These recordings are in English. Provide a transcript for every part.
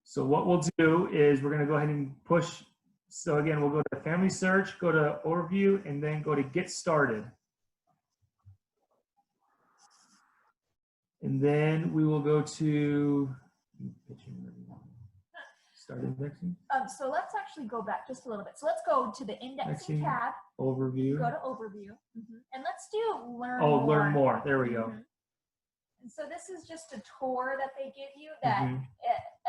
So what we'll do is we're going to go ahead and push. So again, we'll go to Family Search, go to Overview, and then go to Get Started. And then we will go to start indexing. So let's actually go back just a little bit. So let's go to the indexing tab. Overview. Go to Overview. And let's do Learn Oh, More. Learn More. There we go. And so this is just a tour that they give you that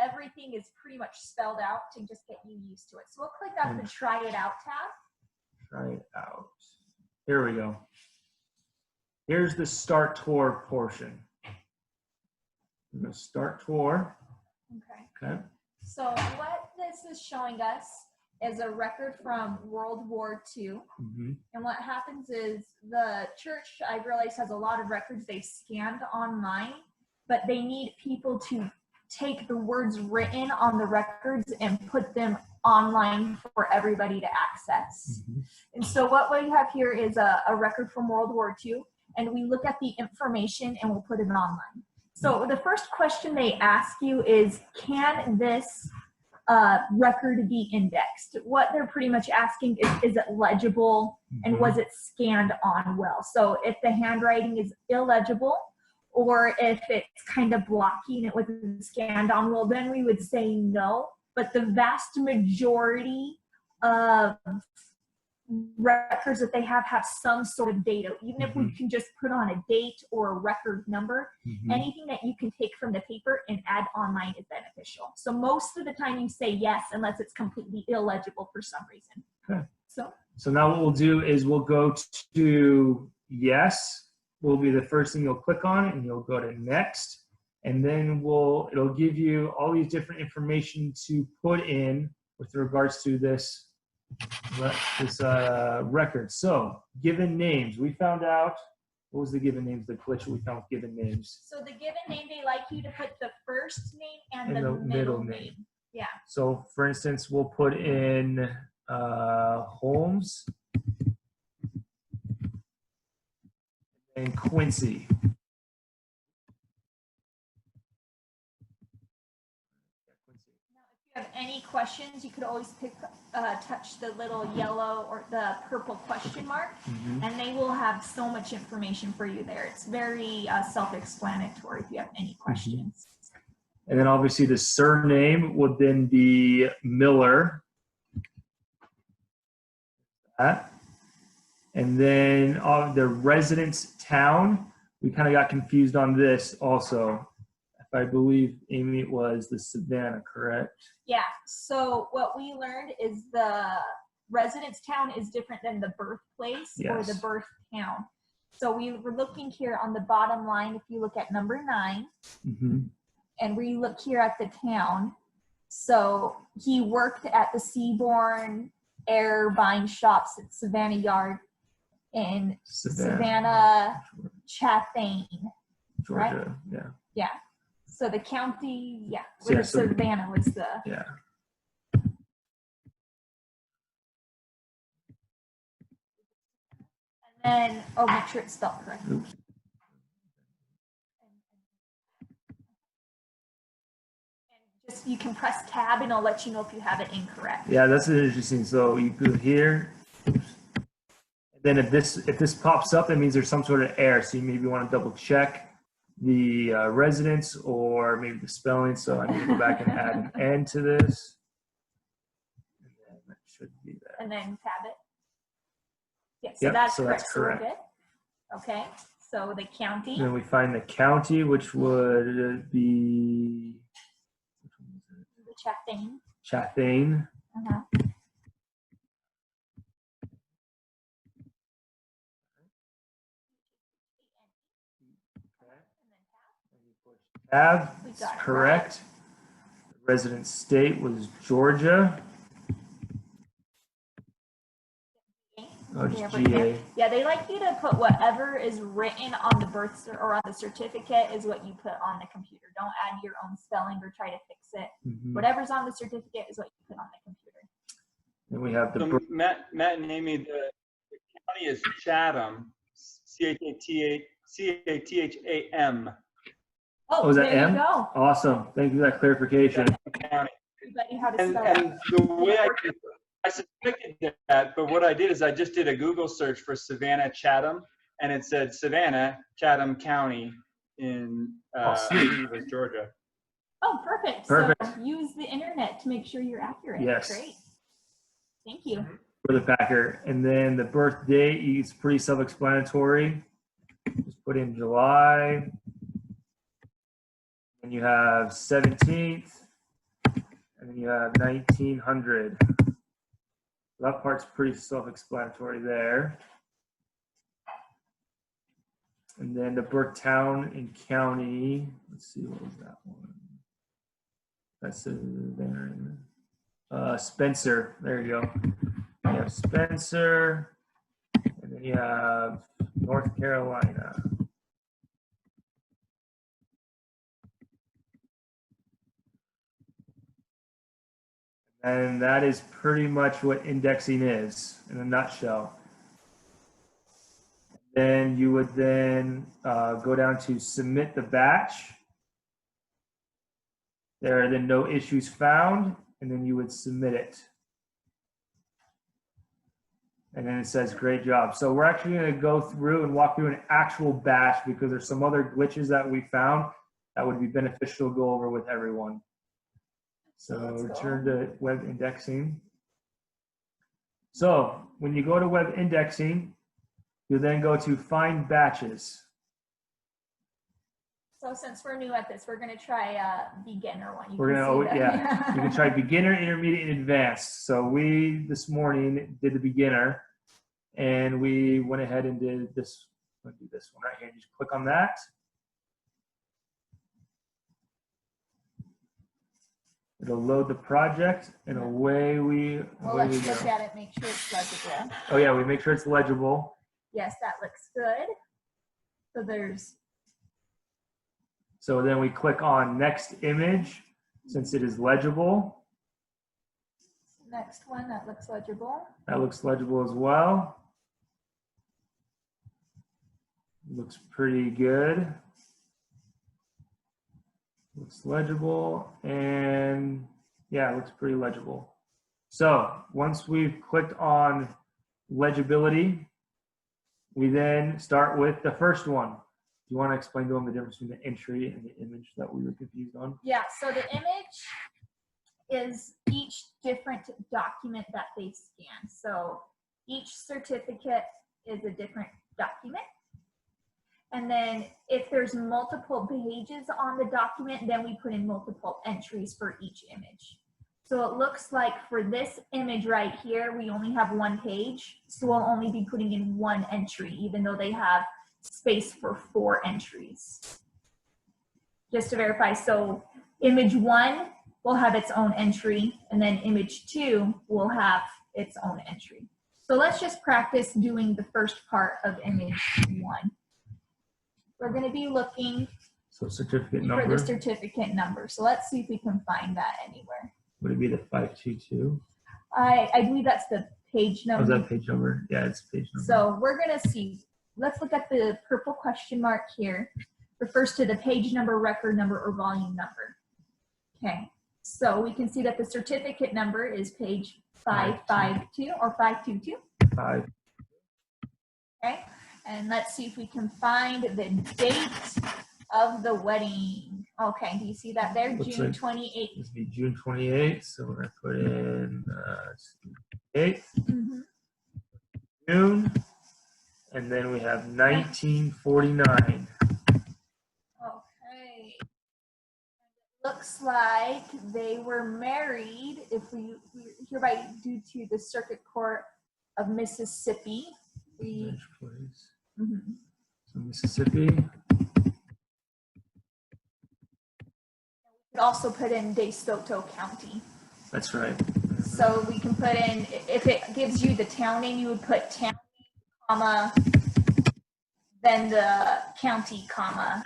everything is pretty much spelled out to just get you used to it. So we'll click on the Try It Out tab. Try it out. Here we go. Here's the Start Tour portion. I'm going to start tour. Okay. So what this is showing us is a record from World War II. And what happens is the church, I realize, has a lot of records they've scanned online, but they need people to take the words written on the records and put them online for everybody to access. And so what we have here is a record from World War II, and we look at the information and we'll put it online. So the first question they ask you is, can this record be indexed? What they're pretty much asking is it legible and was it scanned on well? So if the handwriting is illegible or if it's kind of blocky and it wasn't scanned on well, then we would say no. But the vast majority of records that they have some sort of data. Even if we can just put on a date or a record number, anything that you can take from the paper and add online is beneficial. So most of the time you say yes unless it's completely illegible for some reason. Okay. So now what we'll do is we'll go to yes, will be the first thing you'll click on, and you'll go to next, and then it'll give you all these different information to put in with regards to this record. So given names, we found out, what was the given names, the glitch we found with given names? So the given name, they like you to put the first name and the middle name. Yeah. So for instance, we'll put in Holmes and Quincy. Have any questions, you could always touch the little yellow or the purple question mark, and they will have so much information for you there. It's very self-explanatory if you have any questions. And then obviously the surname would then be Miller. And then the residence town, we kind of got confused on this also. I believe, Amy, it was the Savannah, correct? Yeah, so what we learned is the residence town is different than the birthplace or the birth town. So we were looking here on the bottom line, if you look at number 9, and we look here at the town. So he worked at the Seabourn Air Buying Shops at Savannah Yard in Savannah, Chatham, Georgia, right? Yeah. So the county, Savannah was the. Yeah. And then, make sure it's spelled correctly. Oops. And just, you can press tab and it'll let you know if you have it incorrect. Yeah, that's interesting. So you go here. Oops. Then if this pops up, that means there's some sort of error. So you maybe want to double check the residence or maybe the spelling. So I need to go back and add an N to this. And then that should be that. And then tab it. Yeah, so that's correct. So we're good. Okay, so the county. Then we find the county, which would be the Chatham. Chatham. Tab, correct. The resident state was Georgia. Oh, it's GA. Yeah, they like you to put whatever is written on the birth or on the certificate is what you put on the computer. Don't add your own spelling or try to fix it. Whatever's on the certificate is what you put on the computer. Then we have the Matt and Amy, the county is Chatham, C-H-A-T-H-A-M. Oh, was that there M? you go. Awesome. Thank you for that clarification. County. Everybody how to And, spell it. and the way I suspected that, but what I did is I just did a Google search for Savannah, Chatham, and it said Savannah, Chatham County in, I sweet. think it was Georgia. Oh, perfect. Perfect. So use the internet to make sure you're accurate. Yes. Great. Thank you. For the Packer. And then the birth date is pretty self-explanatory. Just put in July. And you have 17th. And then you have 1900. That part's pretty self-explanatory there. And then the birth town and county. Let's see, what was that one? That's there. Spencer. There you go. You have Spencer. And then you have North Carolina. And that is pretty much what indexing is in a nutshell. Then you would then go down to submit the batch. There are then no issues found, and then you would submit it. And then it says, great job. So we're actually going to go through and walk through an actual batch because there's some other glitches that we found that would be beneficial to go over with everyone. So return to web indexing. So when you go to web indexing, you then go to find batches. So since we're new at this, we're going to try a beginner one. We're going to, yeah, you can try beginner, intermediate, and advanced. So we, this morning, did the beginner, and we went ahead and did this. Let's do this one right here. Just click on that. It'll load the project, and away we Well, away let's we go. look at it, make sure it's legible. Oh yeah, we make sure it's legible. Yes, that looks good. So there's, So then we click on next image, since it is legible. next one that looks legible. That looks legible as well. Looks pretty good. Looks legible, and yeah, it looks pretty legible. So once we've clicked on legibility, we then start with the first one. Do you want to explain to them the difference between the entry and the image that we were confused on? Yeah, so the image is each different document that they scan. So each certificate is a different document. And then if there's multiple pages on the document, then we put in multiple entries for each image. So it looks like for this image right here, we only have one page. So we'll only be putting in one entry, even though they have space for 4 entries. Just to verify, so image 1 will have its own entry, and then image 2 will have its own entry. So let's just practice doing the first part of image 1. We're going to be looking So certificate for number, the certificate number. So let's see if we can find that anywhere. would it be the 522? I believe that's the page Oh, is number. that page number? Yeah, it's page number. So we're going to see. Let's look at the purple question mark here. Refers to the page number, record number, or volume number. Okay. So we can see that the certificate number is page 552 or 522. 5. Okay. And let's see if we can find the date of the wedding. Okay, do you see that there? Looks June like 28th. This would be June 28th. So we're going to put in 8th, Mm-hmm. June, and then we have 1949. Okay. Looks like they were married, if we hereby due to the Circuit Court of Mississippi. Marriage place. Mm-hmm. So Mississippi. We could also put in DeSoto County. That's right. So we can put in, if it gives you the town name, you would put town, comma, then the county, comma.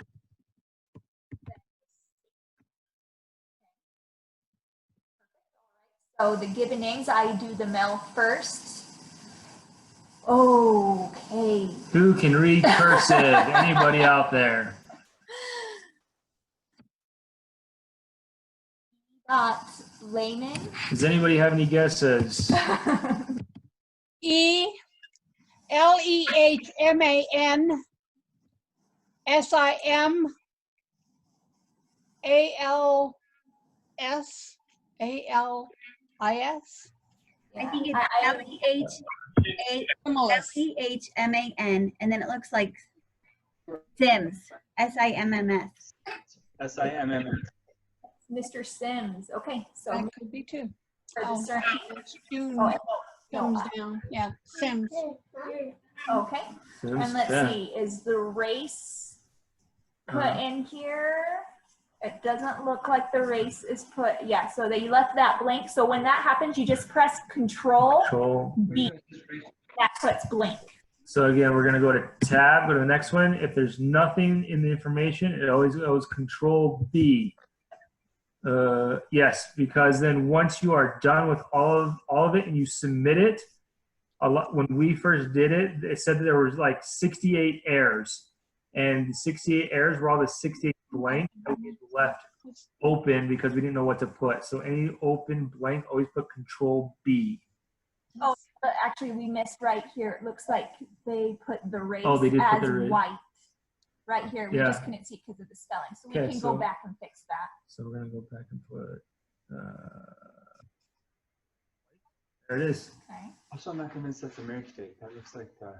So the given names, I do the male first. Okay. Who can read cursive? Anybody out there? Layman. Does anybody have any guesses? Lehman Simalsis. I think it's Simallis. Lehman, and then it looks like Sims, Simms. SIMM. Mr. Sims. Okay, so That could be too. for the surname. June Oh, comes no. down. Yeah, Sims. Okay. And let's see, is the race put in here? It doesn't look like the race is put. Yeah, so they left that blank. So when that happens, you just press Control B. That puts blank. So again, we're gonna go to tab, go to the next one. If there's nothing in the information, it always goes Control B. Yes, because then once you are done with all of it and you submit it, when we first did it, it said that there was like 68 errors, and the 68 errors were all the 68 blank that we left open because we didn't know what to put. So any open blank, always put Control B. Oh, but actually we missed right here. It looks like they put the race Oh, they did put as the race. white. Right here, we Yeah. just couldn't see it because of the spelling. So we Okay, can so- go back and fix that. So we're gonna go back and put. There it is. Okay. Also, I'm not convinced that's a marriage date. That looks like. All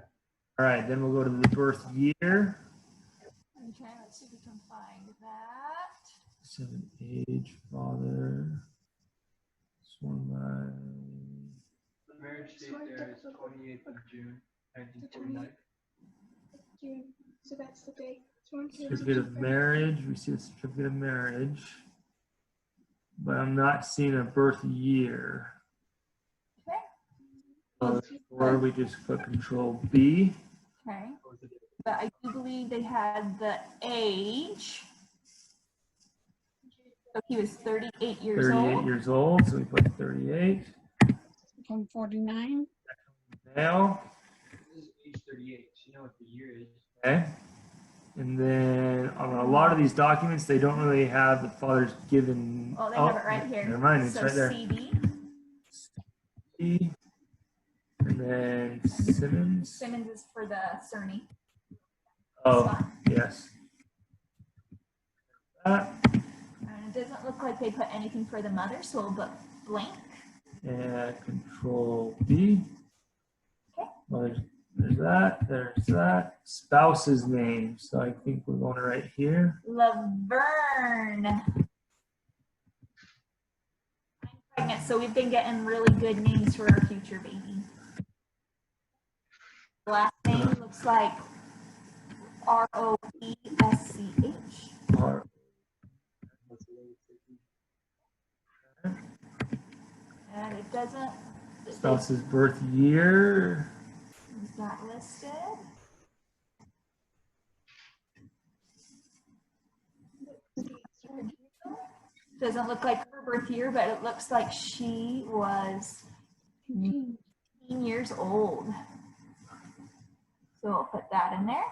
right, then we'll go to the birth year. Okay, let's see if we can find that. 7 age, father. Sworn by. The marriage date there is 28th of June, 1949. So that's the date. Certificate of marriage. We see a certificate of marriage, but I'm not seeing a birth year. Okay. Or we just put Control B. Okay. But I do believe they had the age. So he was 38 years 38 old. years old, so we put 38. From 49. Male. This is age 38. So you know what the year is. Okay. And then on a lot of these documents, they don't really have the father's given. Oh, they have it right here. Never mind, it's So right there. CD. C. And then Simmons. Simmons is for the surname. Oh, Spot. yes. That. And it doesn't look like they put anything for the mother, so we'll put blank. And Control B. Okay. Well, there's that. Spouse's name. So I think we're going to right here. Laverne. I'm pregnant, so we've been getting really good names for our future baby. The last name looks like Roesch. R. And it doesn't. Spouse's birth year. Is that listed? Doesn't look like her birth year, but it looks like she was 18 years old. So I'll put that in there.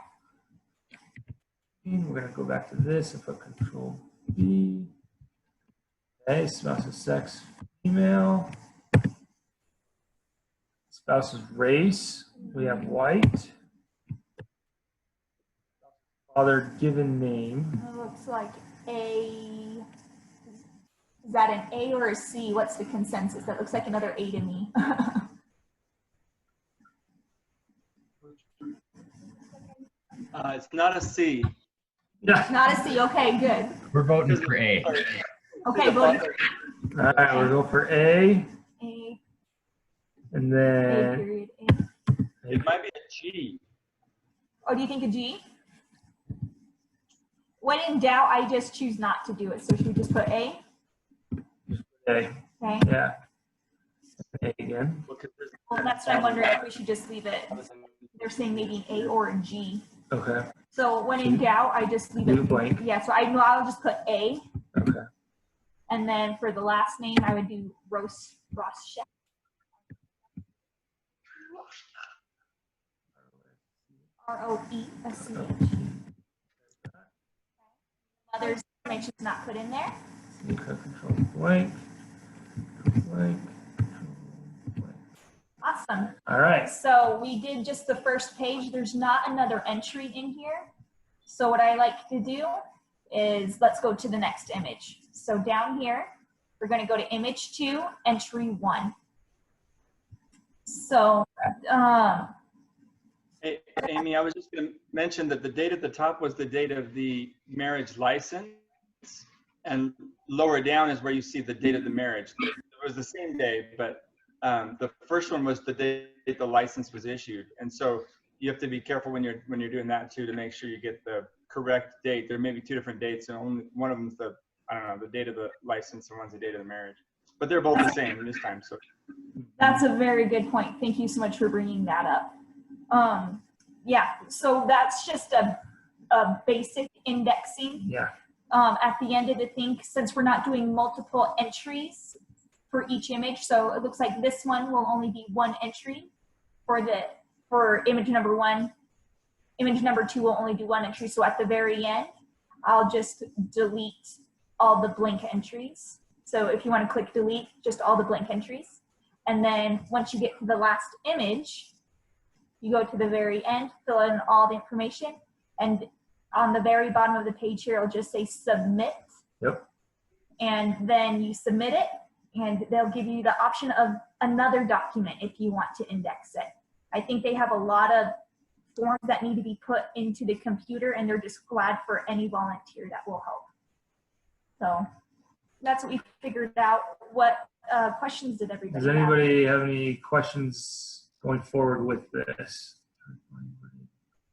We're going to go back to this and put Control B. Okay, spouse's sex, female. Spouse's race, we have white. Father given name. It looks like A. Is that an A or a C? What's the consensus? That looks like another A to me. It's not a C. Yeah. Not a C. Okay, good. We're voting for A. Okay, voting All right, we'll go for A. A. And A then period A. It might be a G. Oh, do you think a G? When in doubt, I just choose not to do it. So should we just put A? A. Okay. Yeah. A again. Well, that's what I'm wondering if we should just leave it. They're saying maybe an A or a G. Okay. So when in doubt, I just leave Leave it it blank. Yeah, so I know I'll just put A. Okay. And then for the last name, I would do Roesch. Roesch. Mother's information is not put in there. Control blank, blank, blank. Awesome. All right. So we did just the first page. There's not another entry in here. So what I like to do is let's go to the next image. So down here, we're going to go to image 2, entry 1. So, Hey, Amy, I was just going to mention that the date at the top was the date of the marriage license, and lower down is where you see the date of the marriage. It was the same day, but the first one was the date the license was issued, and so you have to be careful when you're doing that too, to make sure you get the correct date. There may be 2 different dates, and only one of them's the, I don't know, the date of the license, and one's the date of the marriage. But they're both the same this time. So that's a very good point. Thank you so much for bringing that up. Yeah, so that's just a basic indexing. Yeah. At the end of the thing, since we're not doing multiple entries for each image, so it looks like this one will only be 1 entry for image number 1. Image number 2 will only do 1 entry. So at the very end, I'll just delete all the blank entries. So if you want to click delete, just all the blank entries. And then once you get to the last image, you go to the very end, fill in all the information, and on the very bottom of the page here, it'll just say submit. Yep. And then you submit it, and they'll give you the option of another document if you want to index it. I think they have a lot of forms that need to be put into the computer, and they're just glad for any volunteer that will help. So that's what we figured out. What questions did everybody Does have? anybody have any questions going forward with this?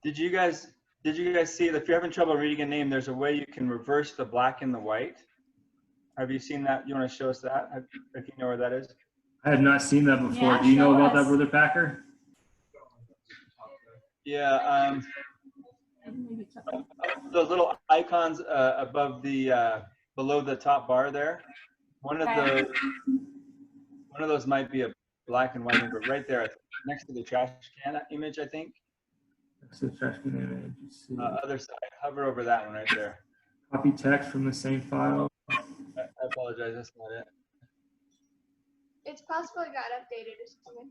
did you guys see that if you're having trouble reading a name, there's a way you can reverse the black and the white? Have you seen that? You want to show us that, if you know where that is? I have not seen that before. Yeah, Do you know show about that, us. Brother Packer? Yeah, those little icons above the below the top bar there. One of those might be a black and white, but right there next to the trash can image, I think. That's the trash can image. You see. Other side, hover over that one right there. Copy text from the same file. I apologize, that's not it. It's possible it got updated or something.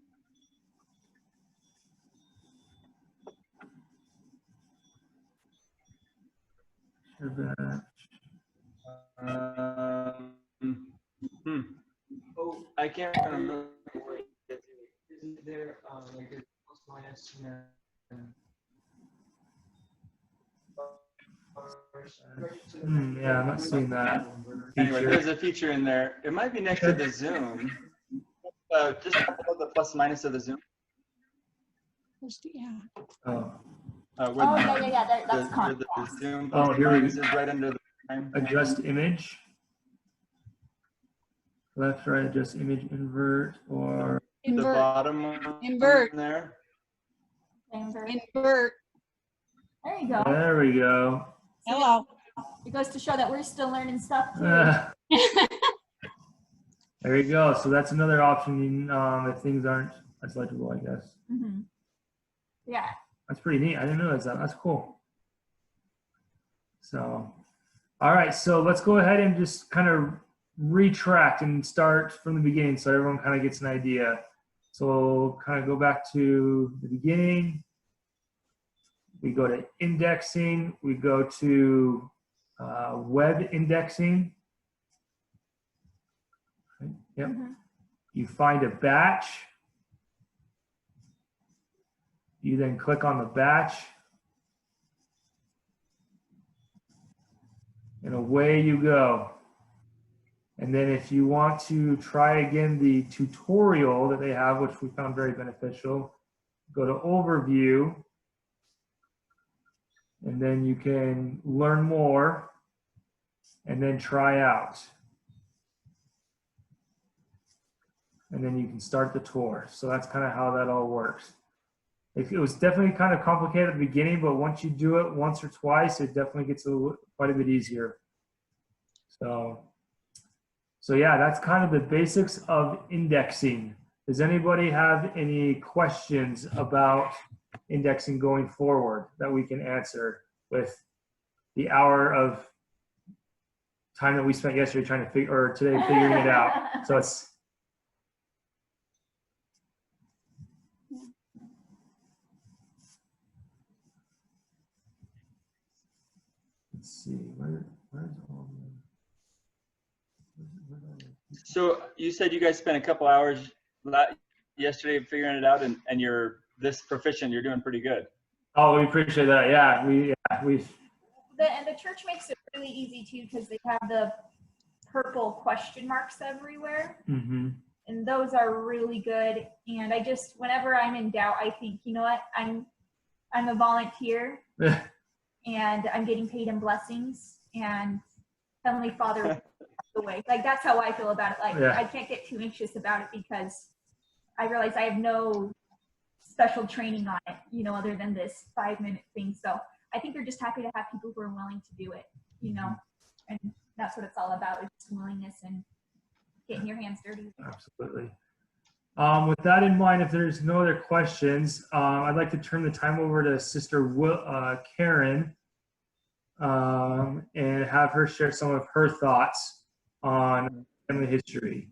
Share that. Oh, I can't remember. Isn't there like a plus minus Yeah, I'm not seeing that. Anyway, feature. there's a feature in there. It might be next to the Zoom. Just above the plus minus of the Zoom. Yeah. Oh, Where Oh, the- yeah, that's where Contrast. the Zoom Oh, here we go. is right under the time. adjust image. Left, right, adjust image, invert, or The Invert, bottom one Invert. there. invert. There you go. there we go. Hello. It goes to show that we're still learning stuff too. There you go. So that's another option if things aren't as legible, I guess. Mm-hmm. Yeah. That's pretty neat. I didn't realize that. That's cool. So, all right. So let's go ahead and just kind of retract and start from the beginning so everyone kind of gets an idea. So we'll kind of go back to the beginning. We go to indexing. We go to web indexing. Okay, yep. Mm-hmm. You find a batch. You then click on the batch. And away you go. And then if you want to try again the tutorial that they have, which we found very beneficial, go to overview. And then you can learn more and then try out. And then you can start the tour. So that's kind of how that all works. It was definitely kind of complicated at the beginning, but once you do it once or twice, it definitely gets quite a bit easier. So yeah, that's kind of the basics of indexing. Does anybody have any questions about indexing going forward that we can answer with the hour of time that we spent yesterday trying to figure, or today figuring it out. So it's. Let's see, where's all the. So you said you guys spent a couple hours yesterday figuring it out, and you're this proficient. You're doing pretty good. Oh, we appreciate that. Yeah, we've. And the church makes it really easy too, because they have the purple question marks everywhere. Mm-hmm. And those are really good. And I just, whenever I'm in doubt, I think, you know what, I'm a volunteer and I'm getting paid in blessings, and Heavenly Father the way. Like, that's how I feel about it. Like, Yeah. I can't get too anxious about it, because I realize I have no special training on it, you know, other than this 5-minute thing. So I think they're just happy to have people who are willing to do it, you know, and that's what it's all about, is just willingness and getting your hands dirty. Absolutely. With that in mind, if there's no other questions, I'd like to turn the time over to Sister Karen and have her share some of her thoughts on family history.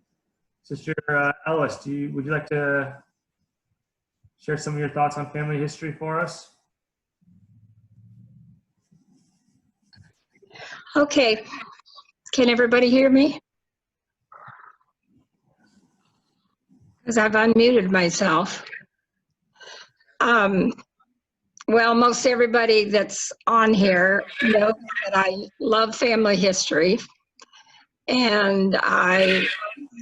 Sister Ellis, would you like to share some of your thoughts on family history for us? Okay, can everybody hear me? Because I've unmuted myself. Well, most everybody that's on here knows that I love family history, and I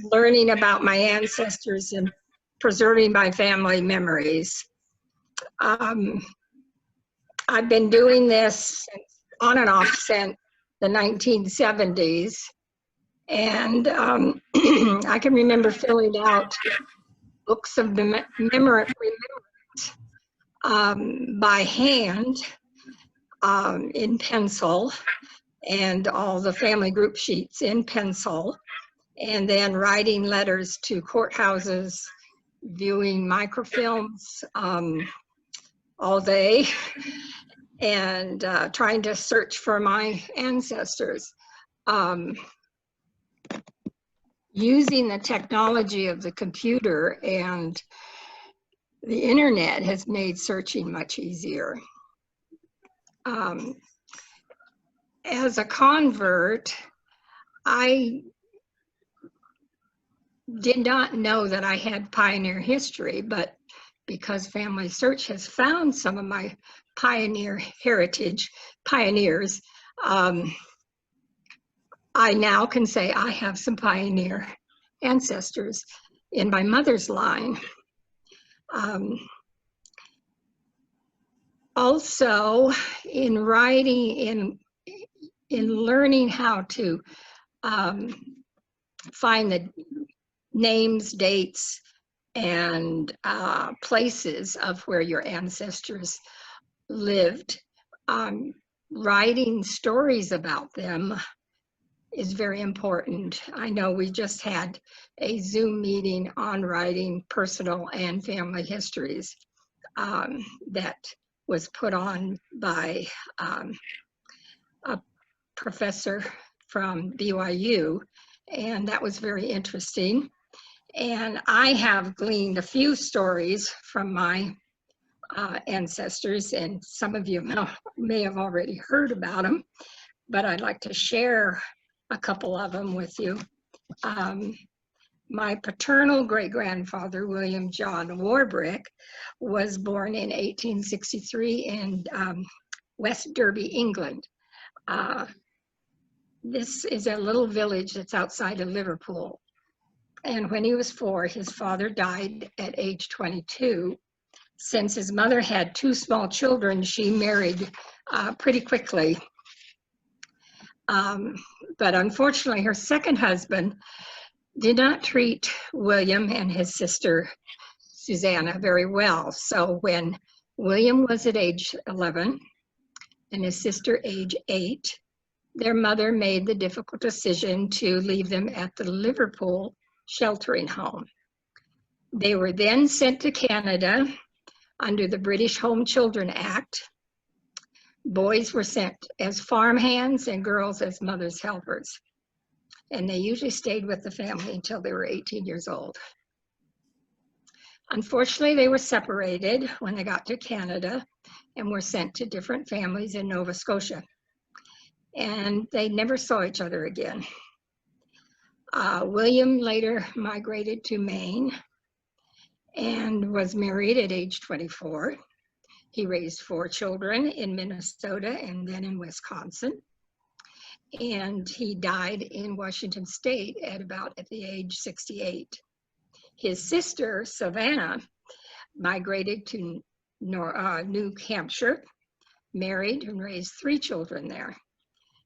learning about my ancestors and preserving my family memories. I've been doing this on and off since the 1970s, and I can remember filling out books of remembrance by hand in pencil, and all the family group sheets in pencil, and then writing letters to courthouses, viewing microfilms all day, and trying to search for my ancestors. Using the technology of the computer and the internet has made searching much easier. As a convert, I did not know that I had pioneer history, but because Family Search has found some of my pioneer heritage, pioneers, I now can say I have some pioneer ancestors in my mother's line. Also, in writing, in learning how to find the names, dates, and places of where your ancestors lived, writing stories about them is very important. I know we just had a Zoom meeting on writing personal and family histories that was put on by a professor from BYU, and that was very interesting. And I have gleaned a few stories from my ancestors, and some of you may have already heard about them, but I'd like to share a couple of them with you. My paternal great-grandfather, William John Warbrick, was born in 1863 in West Derby, England. This is a little village that's outside of Liverpool. And when he was 4, his father died at age 22. Since his mother had 2 small children, she married pretty quickly. But unfortunately, her second husband did not treat William and his sister Susanna very well. So when William was at age 11 and his sister age 8, their mother made the difficult decision to leave them at the Liverpool sheltering home. They were then sent to Canada under the British Home Children Act. Boys were sent as farmhands and girls as mother's helpers. and they usually stayed with the family until they were 18 years old. Unfortunately, they were separated when they got to Canada and were sent to different families in Nova Scotia. And they never saw each other again. William later migrated to Maine and was married at age 24. He raised 4 children in Minnesota and then in Wisconsin. And he died in Washington State at the age 68. His sister, Savannah, migrated to New Hampshire, married and raised 3 children there.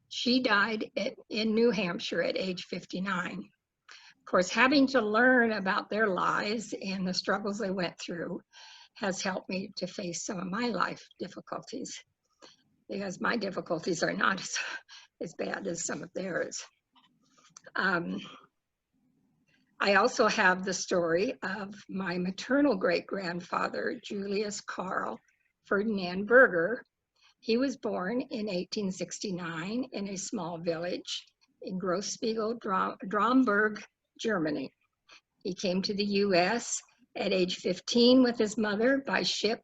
She died in New Hampshire at age 59. Of course, having to learn about their lives and the struggles they went through has helped me to face some of my life difficulties, because my difficulties are not as bad as some of theirs. I also have the story of my maternal great-grandfather, Julius Carl Ferdinand Berger. He was born in 1869 in a small village in Großspiegel-Dromberg, Germany. He came to the US at age 15 with his mother by ship,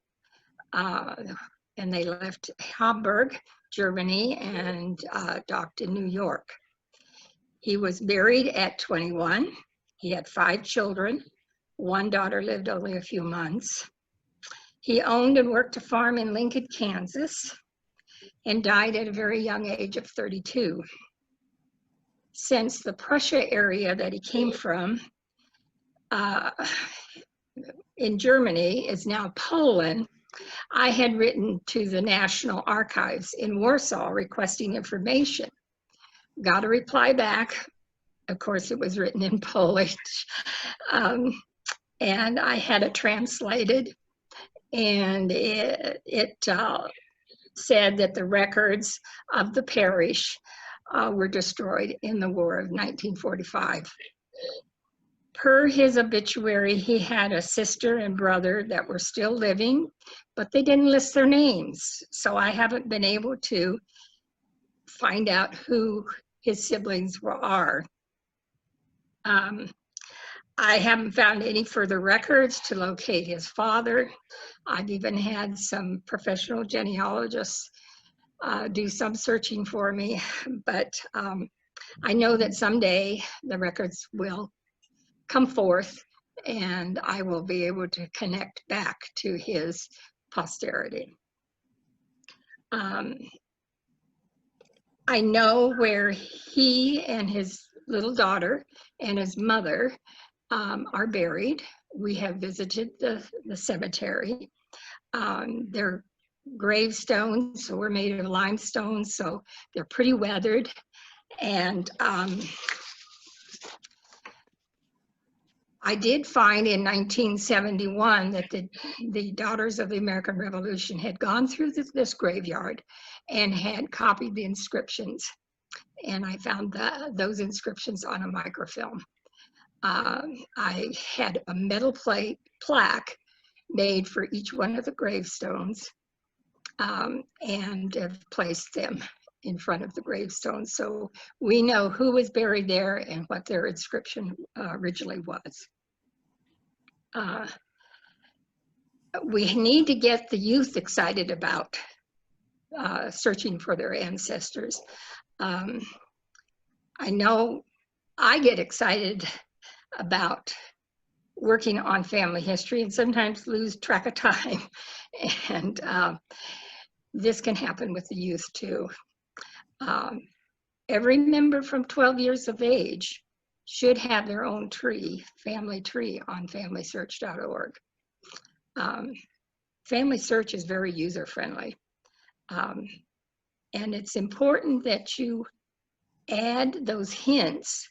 and they left Hamburg, Germany, and docked in New York. He was married at 21. He had 5 children. 1 daughter lived only a few months. He owned and worked a farm in Lincoln, Kansas, and died at a very young age of 32. Since the Prussia area that he came from in Germany is now Poland, I had written to the National Archives in Warsaw requesting information. Got a reply back. Of course, it was written in Polish. And I had it translated, and it said that the records of the parish were destroyed in the War of 1945. Per his obituary, he had a sister and brother that were still living, but they didn't list their names. So I haven't been able to find out who his siblings are. I haven't found any further records to locate his father. I've even had some professional genealogists do some searching for me, but I know that someday the records will come forth and I will be able to connect back to his posterity. I know where he and his little daughter and his mother are buried. We have visited the cemetery. Their gravestones were made of limestone, so they're pretty weathered. And I did find in 1971 that the Daughters of the American Revolution had gone through this graveyard and had copied the inscriptions. And I found those inscriptions on a microfilm. I had a metal plaque made for each one of the gravestones, and have placed them in front of the gravestones. So we know who was buried there and what their inscription originally was. We need to get the youth excited about searching for their ancestors. I know I get excited about working on family history and sometimes lose track of time. And this can happen with the youth too. Every member from 12 years of age should have their own tree, family tree, on familysearch.org. Family Search is very user-friendly. And it's important that you add those hints,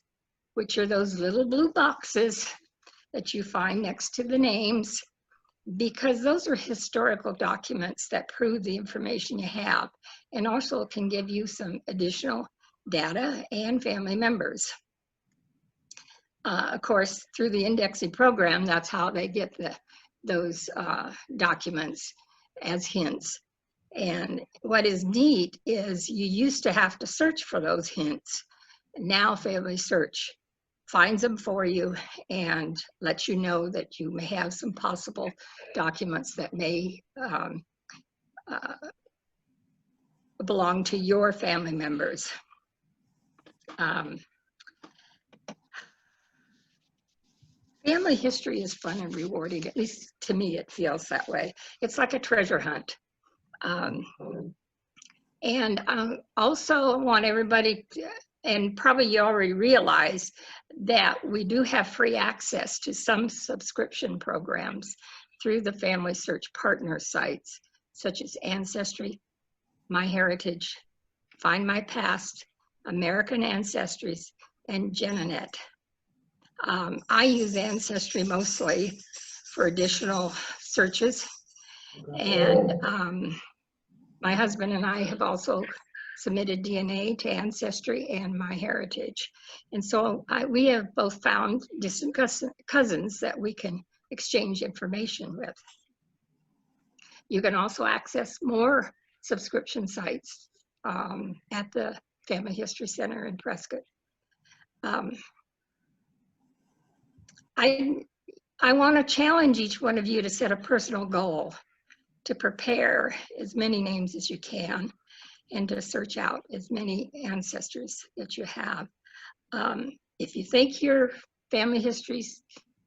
which are those little blue boxes that you find next to the names, because those are historical documents that prove the information you have, and also can give you some additional data and family members. Of course, through the indexing program, that's how they get those documents as hints. And what is neat is you used to have to search for those hints. Now Family Search finds them for you and lets you know that you may have some possible documents that may belong to your family members. Family history is fun and rewarding. At least to me, it feels that way. It's like a treasure hunt. And also want everybody to, and probably you already realize that we do have free access to some subscription programs through the Family Search partner sites, such as Ancestry, MyHeritage, Find My Past, American Ancestries, and Genenet. I use Ancestry mostly for additional searches, and my husband and I have also submitted DNA to Ancestry and MyHeritage. And so we have both found distant cousins that we can exchange information with. You can also access more subscription sites at the Family History Center in Prescott. I want to challenge each one of you to set a personal goal to prepare as many names as you can and to search out as many ancestors that you have. If you think your family history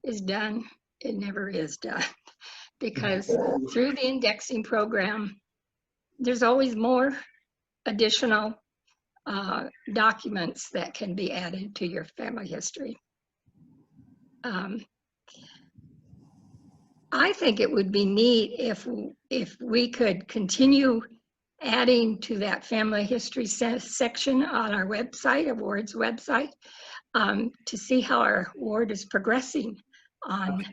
is done, it never is done, because through the indexing program, there's always more additional documents that can be added to your family history. I think it would be neat if we could continue adding to that family history section on our website, a ward's website, to see how our ward is progressing on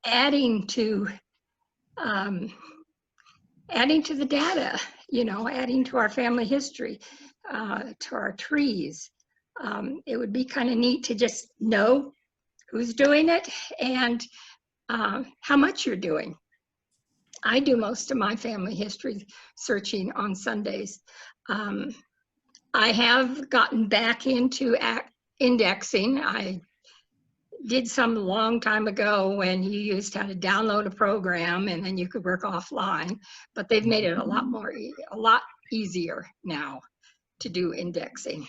adding to the data, you know, adding to our family history, to our trees. It would be kind of neat to just know who's doing it and how much you're doing. I do most of my family history searching on Sundays. I have gotten back into indexing. I did some long time ago when you used how to download a program and then you could work offline, but they've made it a lot easier now to do indexing.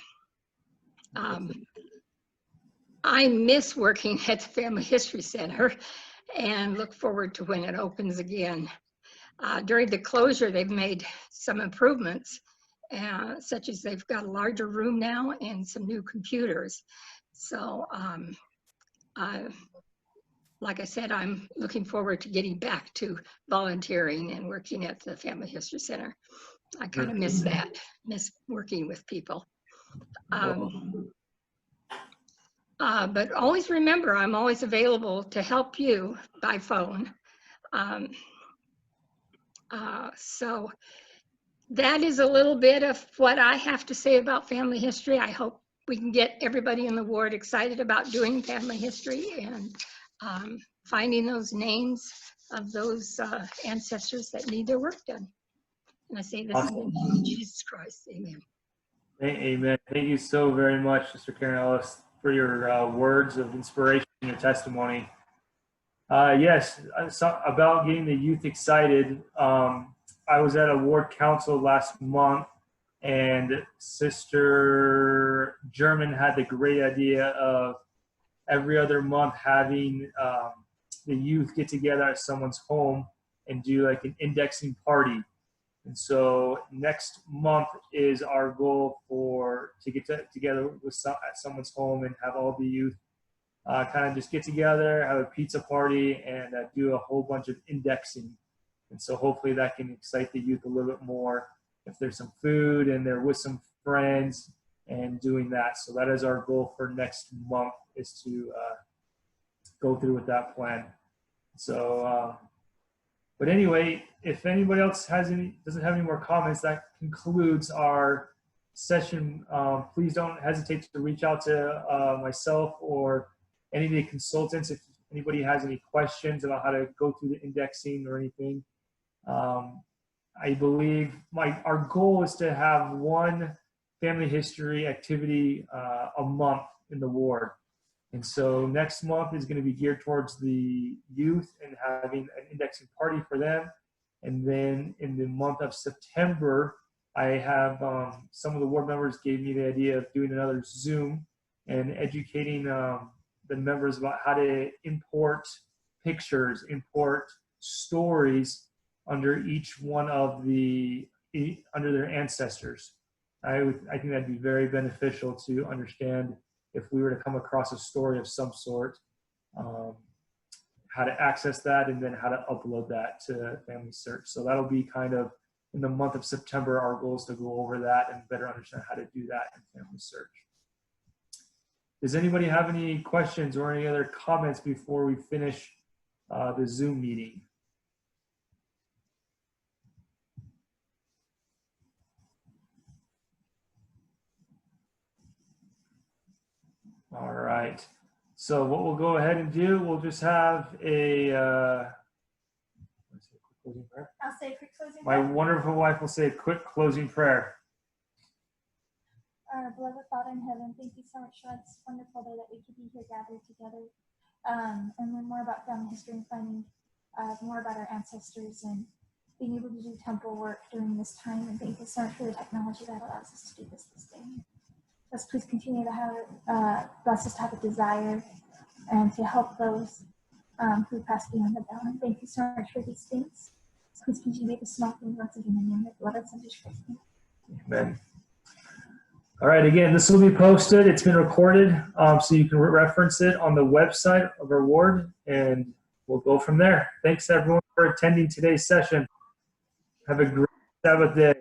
I miss working at the Family History Center and look forward to when it opens again. During the closure, they've made some improvements, such as they've got a larger room now and some new computers. So, like I said, I'm looking forward to getting back to volunteering and working at the Family History Center. I kind of miss that, miss working with people. But always remember, I'm always available to help you by phone. So that is a little bit of what I have to say about family history. I hope we can get everybody in the ward excited about doing family history and finding those names of those ancestors that need their work done. And I say this in the name of Jesus Christ, amen. Amen. Thank you so very much, Sister Karen Ellis, for your words of inspiration and your testimony. Yes, about getting the youth excited. I was at a ward council last month, and Sister German had the great idea of every other month having the youth get together at someone's home and do like an indexing party. And so next month is our goal to get together with at someone's home and have all the youth kind of just get together, have a pizza party, and do a whole bunch of indexing. And so hopefully that can excite the youth a little bit more if there's some food and they're with some friends and doing that. So that is our goal for next month, is to go through with that plan. So, but anyway, if anybody else doesn't have any more comments, that concludes our session. Please don't hesitate to reach out to myself or any of the consultants if anybody has any questions about how to go through the indexing or anything. I believe our goal is to have one family history activity a month in the ward. And so next month is going to be geared towards the youth and having an indexing party for them. And then in the month of September, I have some of the ward members gave me the idea of doing another Zoom and educating the members about how to import pictures, import stories under each one of under their ancestors. I think that'd be very beneficial to understand if we were to come across a story of some sort, how to access that and then how to upload that to Family Search. So that'll be kind of in the month of September, our goal is to go over that and better understand how to do that in Family Search. Does anybody have any questions or any other comments before we finish the Zoom meeting? All right. So what we'll go ahead and do, we'll just have a closing prayer. I'll say a quick closing My prayer. wonderful wife will say a quick closing prayer. Our beloved Father in heaven, thank you so much for this wonderful day that we could be here gathered together and learn more about family history and finding more about our ancestors and being able to do temple work during this time. And thank you so much for the technology that allows us to do this day. Let's please continue to have, bless us to have a desire and to help those who pass beyond the veil. And thank you so much for these things. Please continue to small things once again in the name of the Lord and Jesus Christ. Amen. All right, again, this will be posted. It's been recorded, so you can reference it on the website of our ward, and we'll go from there. Thanks, everyone, for attending today's session. Have a great Sabbath day.